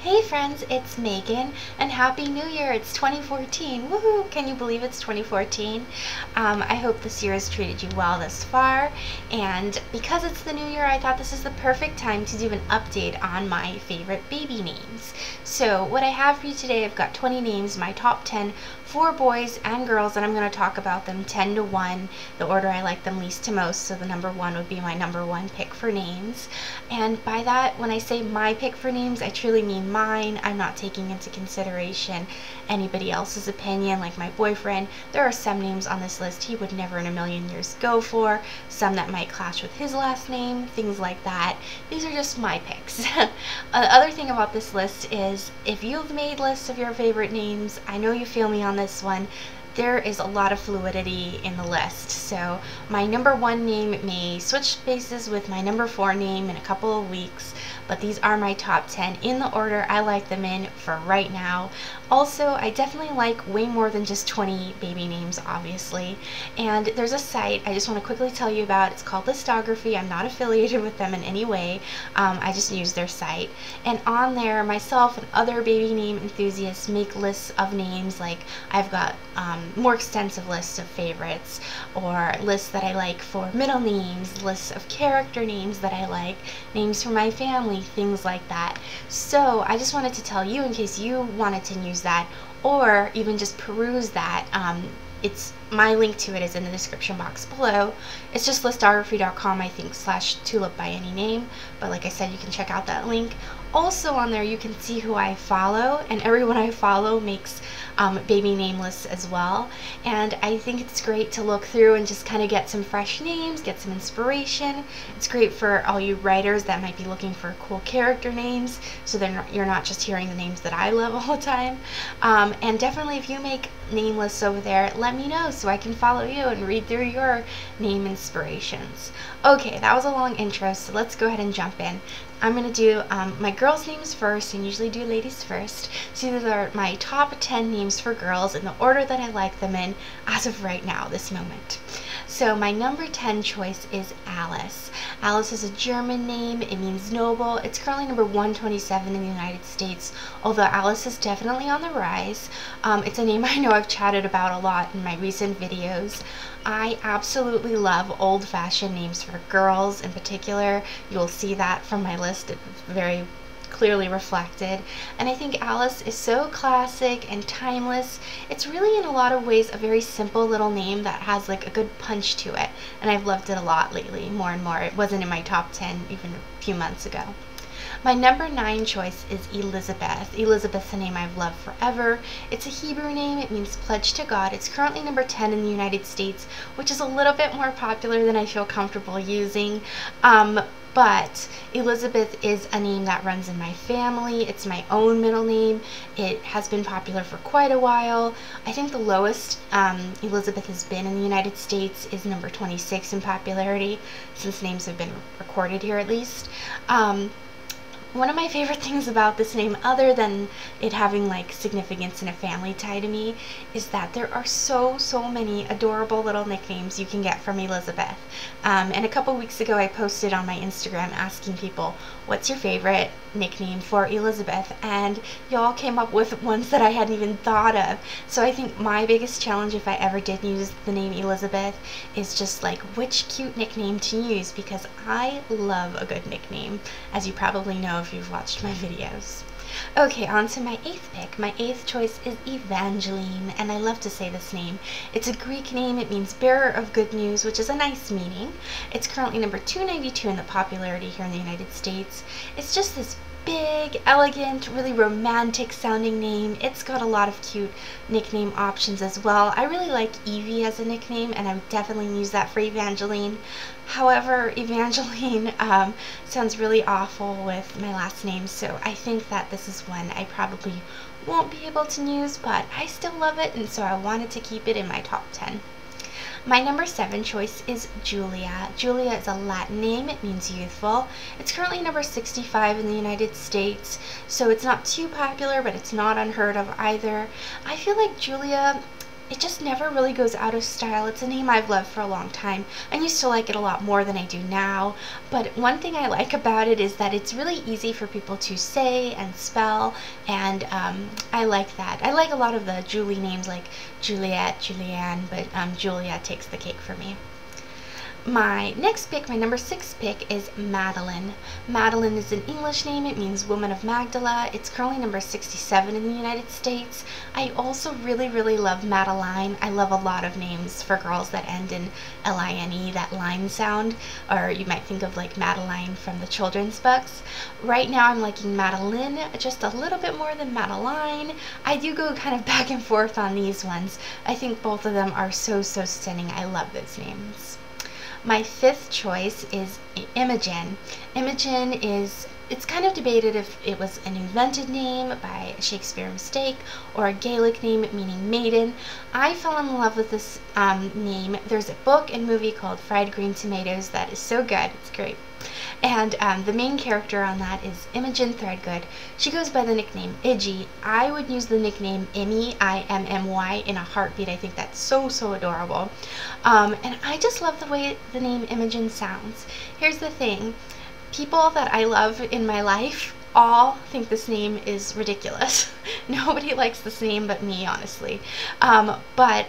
Hey friends, it's Megan, and Happy New Year! It's 2014. Woohoo! Can you believe it's 2014? I hope this year has treated you well thus far, and because it's the new year, I thought this is the perfect time to do an update on my favorite baby names. So what I have for you today, I've got 20 names, my top 10 for boys and girls, and I'm going to talk about them 10 to 1, the order I like them least to most, so the number 1 would be my number 1 pick for names. And by that, when I say my pick for names, I truly mean mine. I'm not taking into consideration anybody else's opinion, like my boyfriend. There are some names on this list he would never in a million years go for, some that might clash with his last name, things like that. These are just my picks. The other thing about this list is, if you've made lists of your favorite names, I know you feel me on this one, there is a lot of fluidity in the list. So my number 1 name may switch spaces with my number 4 name in a couple of weeks, but these are my top 10 in the order I like them in for right now. Also, I definitely like way more than just 20 baby names, obviously. And there's a site I just want to quickly tell you about. It's called Listography. I'm not affiliated with them in any way. I just use their site. And on there, myself and other baby name enthusiasts make lists of names. Like, I've got more extensive lists of favorites, or lists that I like for middle names, lists of character names that I like, names for my family, things like that. So I just wanted to tell you, in case you wanted to use that or even just peruse that, it's my link to it is in the description box below. It's just listography.com, I think, /Tulipbyanyname, but like I said, you can check out that link. Also on there you can see who I follow, and everyone I follow makes baby name lists as well, and I think it's great to look through and just kind of get some fresh names, get some inspiration. It's great for all you writers that might be looking for cool character names, so you're not just hearing the names that I love all the time. And definitely, if you make name lists over there, let me know so I can follow you and read through your name inspirations. Okay, that was a long intro, so let's go ahead and jump in. I'm going to do my girls' names first, and usually do ladies first. So these are my top 10 names for girls in the order that I like them in as of right now, this moment. So my number 10 choice is Alice. Alice is a German name. It means noble. It's currently number 127 in the United States, although Alice is definitely on the rise. It's a name I know I've chatted about a lot in my recent videos. I absolutely love old-fashioned names for girls in particular. You'll see that from my list. It's very clearly reflected, and I think Alice is so classic and timeless. It's really, in a lot of ways, a very simple little name that has like a good punch to it, and I've loved it a lot lately, more and more. It wasn't in my top 10 even a few months ago. My number 9 choice is Elizabeth. Elizabeth's a name I've loved forever. It's a Hebrew name. It means pledge to God. It's currently number 10 in the United States, which is a little bit more popular than I feel comfortable using. But Elizabeth is a name that runs in my family. It's my own middle name. It has been popular for quite a while. I think the lowest Elizabeth has been in the United States is number 26 in popularity, since names have been recorded here at least. One of my favorite things about this name, other than it having like significance and a family tie to me, is that there are so many adorable little nicknames you can get from Elizabeth. And a couple weeks ago I posted on my Instagram asking people, what's your favorite nickname for Elizabeth? And y'all came up with ones that I hadn't even thought of. So I think my biggest challenge, if I ever did use the name Elizabeth, is just like which cute nickname to use, because I love a good nickname, as you probably know if you've watched my videos. Okay, on to my 8th pick. My 8th choice is Evangeline, and I love to say this name. It's a Greek name. It means bearer of good news, which is a nice meaning. It's currently number 292 in the popularity here in the United States. It's just this big, elegant, really romantic sounding name. It's got a lot of cute nickname options as well. I really like Evie as a nickname, and I would definitely use that for Evangeline. However, Evangeline sounds really awful with my last name, so I think that this is one I probably won't be able to use, but I still love it, and so I wanted to keep it in my top 10. My number 7 choice is Julia. Julia is a Latin name. It means youthful. It's currently number 65 in the United States, so it's not too popular, but it's not unheard of either. I feel like Julia it just never really goes out of style. It's a name I've loved for a long time. I used to like it a lot more than I do now, but one thing I like about it is that it's really easy for people to say and spell, and I like that. I like a lot of the Julie names like Juliet, Julianne, but Julia takes the cake for me. My next pick, my number 6 pick, is Madeline. Madeline is an English name. It means woman of Magdala. It's currently number 67 in the United States. I also really love Madeline. I love a lot of names for girls that end in L-I-N-E, that line sound, or you might think of like Madeline from the children's books. Right now I'm liking Madeline just a little bit more than Madeline. I do go kind of back and forth on these ones. I think both of them are so stunning. I love those names. My 5th choice is Imogen. Imogen is, it's kind of debated if it was an invented name by a Shakespeare mistake or a Gaelic name meaning maiden. I fell in love with this name. There's a book and movie called Fried Green Tomatoes that is so good. It's great. And the main character on that is Imogen Threadgood. She goes by the nickname Iggy. I would use the nickname Emmy, I-M-M-Y, in a heartbeat. I think that's so adorable. And I just love the way the name Imogen sounds. Here's the thing. People that I love in my life all think this name is ridiculous. Nobody likes this name but me, honestly. But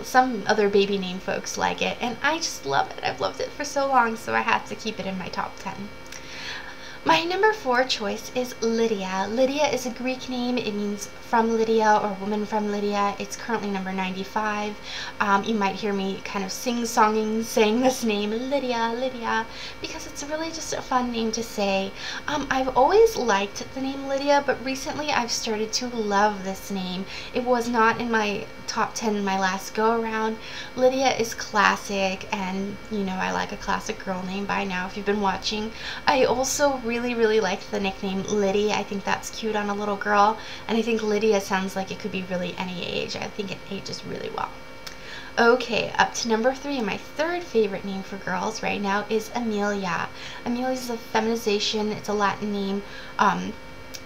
some other baby name folks like it, and I just love it. I've loved it for so long, so I have to keep it in my top 10. My number 4 choice is Lydia. Lydia is a Greek name. It means from Lydia or woman from Lydia. It's currently number 95. You might hear me kind of sing-songing saying this name, Lydia, Lydia, because it's really just a fun name to say. I've always liked the name Lydia, but recently I've started to love this name. It was not in my top 10 in my last go-around. Lydia is classic, and you know I like a classic girl name by now if you've been watching. I also really like the nickname Liddy. I think that's cute on a little girl, and I think Lydia sounds like it could be really any age. I think it ages really well. Okay, up to number 3, my 3rd favorite name for girls right now is Amelia. Amelia is a feminization. It's a Latin name,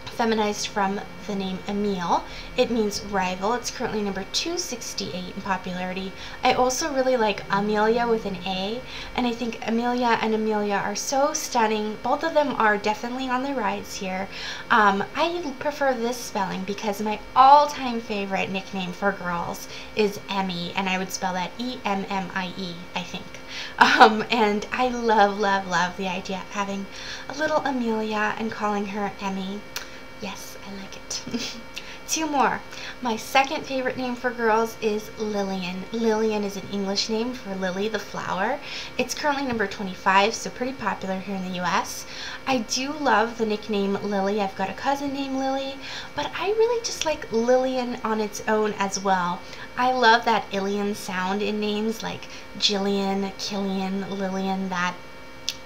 feminized from the name Emile. It means rival. It's currently number 268 in popularity. I also really like Amelia with an A, and I think Amelia and Amelia are so stunning. Both of them are definitely on the rise here. I prefer this spelling because my all-time favorite nickname for girls is Emmy, and I would spell that E-M-M-I-E, I think. And I love the idea of having a little Amelia and calling her Emmy. Yes, I like it. 2 more. My 2nd favorite name for girls is Lillian. Lillian is an English name for lily, the flower. It's currently number 25, so pretty popular here in the US. I do love the nickname Lily. I've got a cousin named Lily, but I really just like Lillian on its own as well. I love that Ilian sound in names like Jillian, Killian, Lillian, that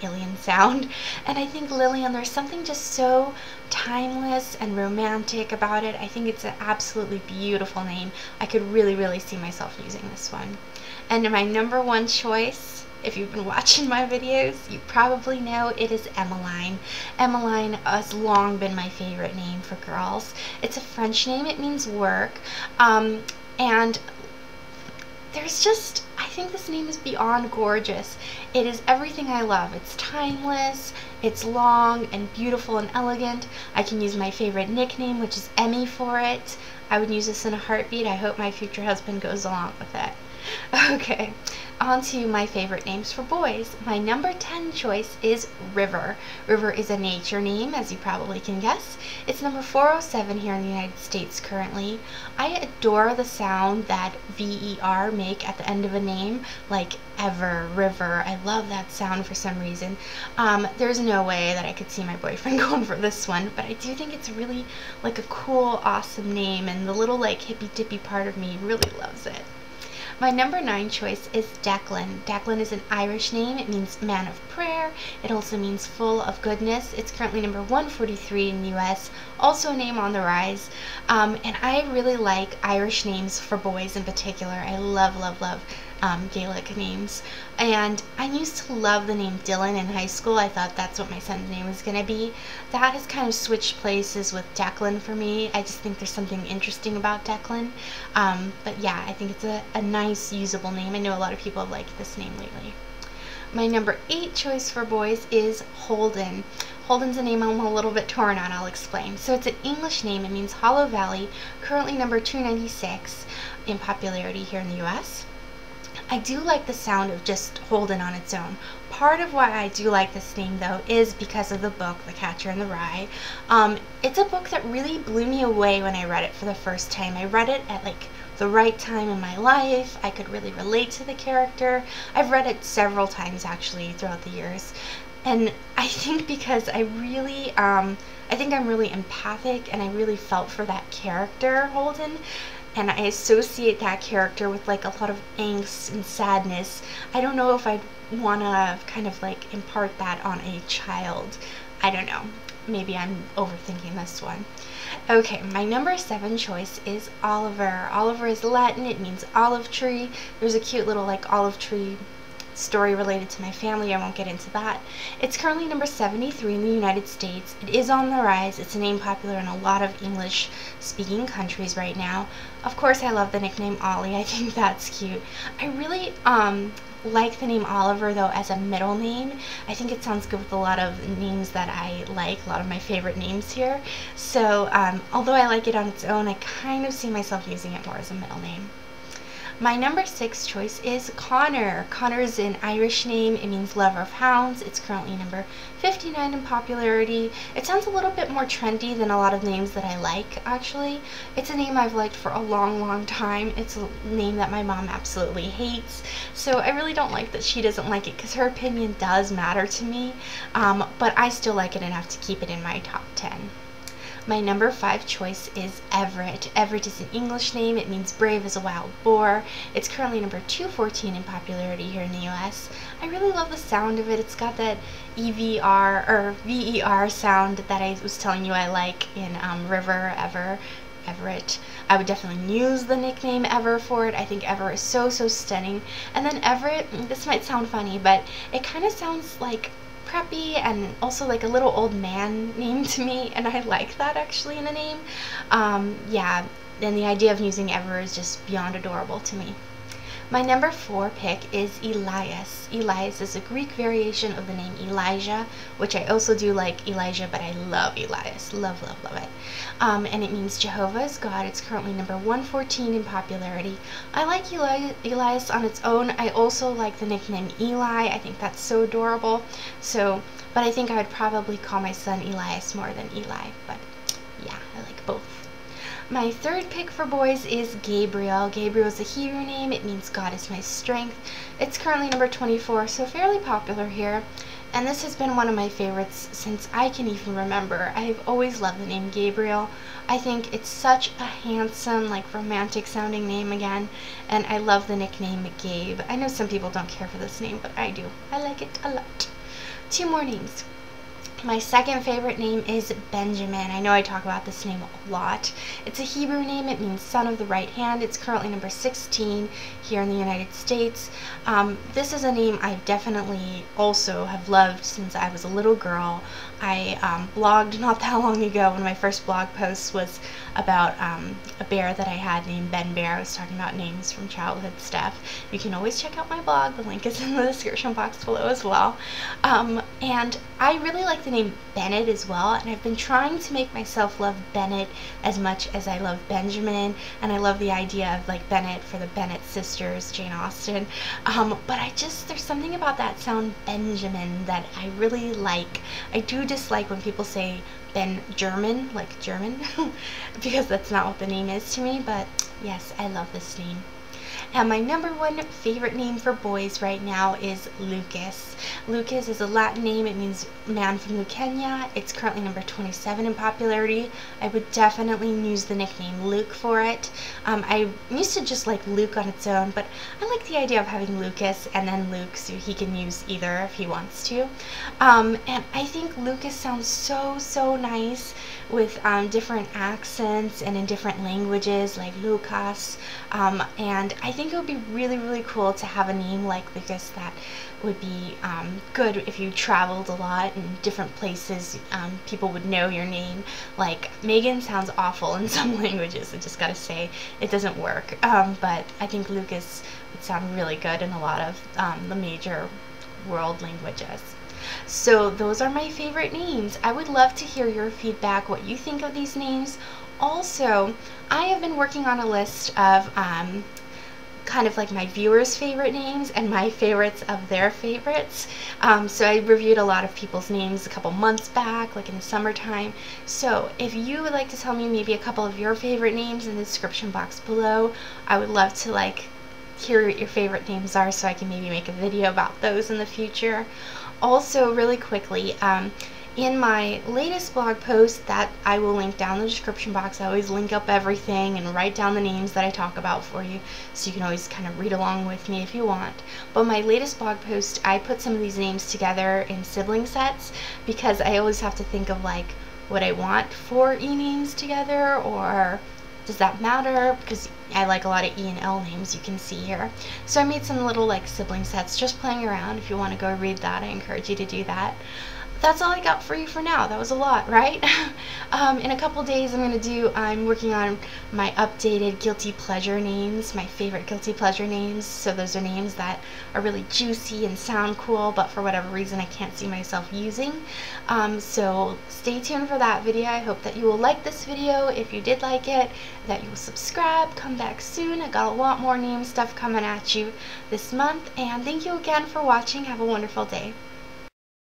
alien sound, and I think Lillian, there's something just so timeless and romantic about it. I think it's an absolutely beautiful name. I could really see myself using this one. And my number 1 choice, if you've been watching my videos, you probably know it is Emmeline. Emmeline has long been my favorite name for girls. It's a French name. It means work, and there's just, I think this name is beyond gorgeous. It is everything I love. It's timeless, it's long and beautiful and elegant. I can use my favorite nickname, which is Emmy, for it. I would use this in a heartbeat. I hope my future husband goes along with it. Okay, on to my favorite names for boys. My number 10 choice is River. River is a nature name, as you probably can guess. It's number 407 here in the United States currently. I adore the sound that V-E-R make at the end of a name, like ever, river. I love that sound for some reason. There's no way that I could see my boyfriend going for this one, but I do think it's really like a cool, awesome name, and the little like hippy-dippy part of me really loves it. My number 9 choice is Declan. Declan is an Irish name. It means man of prayer. It also means full of goodness. It's currently number 143 in the US, also a name on the rise. And I really like Irish names for boys in particular. I love Gaelic names. And I used to love the name Dylan in high school. I thought that's what my son's name was going to be. That has kind of switched places with Declan for me. I just think there's something interesting about Declan. But yeah, I think it's a nice, usable name. I know a lot of people have liked this name lately. My number 8 choice for boys is Holden. Holden's a name I'm a little bit torn on, I'll explain. So it's an English name. It means Hollow Valley, currently number 296 in popularity here in the US. I do like the sound of just Holden on its own. Part of why I do like this name, though, is because of the book, The Catcher in the Rye. It's a book that really blew me away when I read it for the first time. I read it at like the right time in my life. I could really relate to the character. I've read it several times actually throughout the years. And I think because I think I'm really empathic and I really felt for that character, Holden. And I associate that character with like a lot of angst and sadness. I don't know if I'd want to kind of like impart that on a child. I don't know. Maybe I'm overthinking this one. Okay, my number 7 choice is Oliver. Oliver is Latin. It means olive tree. There's a cute little like olive tree story related to my family. I won't get into that. It's currently number 73 in the United States. It is on the rise. It's a name popular in a lot of English speaking countries right now. Of course, I love the nickname Ollie. I think that's cute. I really like the name Oliver though as a middle name. I think it sounds good with a lot of names that I like, a lot of my favorite names here. So although I like it on its own, I kind of see myself using it more as a middle name. My number 6 choice is Connor. Connor is an Irish name. It means lover of hounds. It's currently number 59 in popularity. It sounds a little bit more trendy than a lot of names that I like, actually. It's a name I've liked for a long, long time. It's a name that my mom absolutely hates. So I really don't like that she doesn't like it because her opinion does matter to me. But I still like it enough to keep it in my top 10. My number 5 choice is Everett. Everett is an English name. It means brave as a wild boar. It's currently number 214 in popularity here in the US. I really love the sound of it. It's got that EVR or VER sound that I was telling you I like in Everett. I would definitely use the nickname Ever for it. I think Ever is so stunning. And then Everett, this might sound funny, but it kind of sounds like preppy and also like a little old man name to me, and I like that actually in a name. Yeah, and the idea of using Ever is just beyond adorable to me. My number 4 pick is Elias. Elias is a Greek variation of the name Elijah, which I also do like Elijah, but I love Elias. Love it. And it means Jehovah is God. It's currently number 114 in popularity. I like Elias on its own. I also like the nickname Eli. I think that's so adorable. But I think I would probably call my son Elias more than Eli. But yeah, I like both. My 3rd pick for boys is Gabriel. Gabriel is a Hebrew name. It means God is my strength. It's currently number 24, so fairly popular here. And this has been one of my favorites since I can even remember. I've always loved the name Gabriel. I think it's such a handsome, like romantic sounding name again. And I love the nickname Gabe. I know some people don't care for this name, but I do. I like it a lot. 2 more names. My 2nd favorite name is Benjamin. I know I talk about this name a lot. It's a Hebrew name. It means son of the right hand. It's currently number 16 here in the United States. This is a name I definitely also have loved since I was a little girl. I blogged not that long ago. One of my first blog posts was about a bear that I had named Ben Bear. I was talking about names from childhood stuff. You can always check out my blog. The link is in the description box below as well. And I really like the name Bennett as well, and I've been trying to make myself love Bennett as much as I love Benjamin, and I love the idea of like Bennett for the Bennett sisters, Jane Austen, but there's something about that sound Benjamin that I really like. I do dislike when people say German, like German, because that's not what the name is to me, but yes, I love this name. And my number 1 favorite name for boys right now is Lucas. Lucas is a Latin name. It means man from Lucania. It's currently number 27 in popularity. I would definitely use the nickname Luke for it. I used to just like Luke on its own, but I like the idea of having Lucas and then Luke, so he can use either if he wants to. And I think Lucas sounds so nice with different accents and in different languages like Lucas. And I think it would be really, really cool to have a name like Lucas that would be good if you traveled a lot in different places. People would know your name. Like, Megan sounds awful in some languages, I just gotta say. It doesn't work. But I think Lucas would sound really good in a lot of the major world languages. So those are my favorite names. I would love to hear your feedback, what you think of these names. Also, I have been working on a list of kind of like my viewers' favorite names and my favorites of their favorites. So I reviewed a lot of people's names a couple months back, like in the summertime. So if you would like to tell me maybe a couple of your favorite names in the description box below, I would love to like hear what your favorite names are so I can maybe make a video about those in the future. Also, really quickly, in my latest blog post that I will link down in the description box, I always link up everything and write down the names that I talk about for you, so you can always kind of read along with me if you want. But my latest blog post, I put some of these names together in sibling sets, because I always have to think of like what I want for E-names together, or does that matter? Because I like a lot of E and L names, you can see here. So I made some little like sibling sets just playing around. If you want to go read that, I encourage you to do that. That's all I got for you for now. That was a lot, right? In a couple days I'm working on my updated guilty pleasure names, my favorite guilty pleasure names. So those are names that are really juicy and sound cool, but for whatever reason I can't see myself using. So stay tuned for that video. I hope that you will like this video. If you did like it, that you will subscribe, come back soon. I got a lot more name stuff coming at you this month, and thank you again for watching. Have a wonderful day.